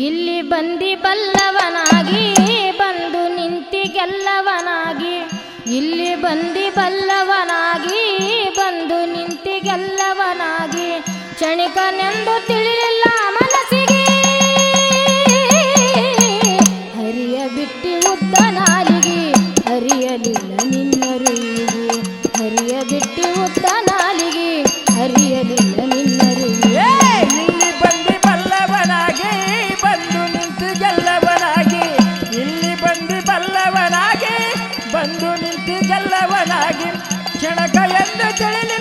ಇಲ್ಲಿ ಬಂದಿ ಬಲ್ಲವನಾಗಿ ಬಂದು ನಿಂತಿ ಗೆಲ್ಲವನಾಗಿ ಇಲ್ಲಿ ಬಂದಿ ಬಲ್ಲವನಾಗಿ ಬಂದು ನಿಂತಿ ಗೆಲ್ಲವನಾಗಿ ಕ್ಷಣಿಕನೆಂದು ತಿಳಿಲಿಲ್ಲ ಮನಸ್ಸಿಗೆ ಹರಿಯ ಬಿಟ್ಟಿ ಉದ್ದ ನಾಲಿಗೆ ಹರಿಯಲಿಲ್ಲ ನಿನ್ನರುವಿಗೆ ಹರಿಯ ಬಿಟ್ಟಿ ಉದ್ದ ನಾಲಿಗೆ ಹರಿಯಲಿಲ್ಲ ನಿನ್ನರುವಿಗೆ ಇಲ್ಲಿ ಬಂದಿ ಬಲ್ಲವನಾಗಿ ಬಂದು ನಿಂತು ಗೆಲ್ಲವನಾಗಿ ಇಲ್ಲಿ ಬಂದಿ ಬಲ್ಲವನಾಗಿ ಬಂದು ನಿಂತು ಗೆಲ್ಲವನಾಗಿ ಕ್ಷಣಕ ಎಂದು ತಿಳಿಲಿಲ್ಲ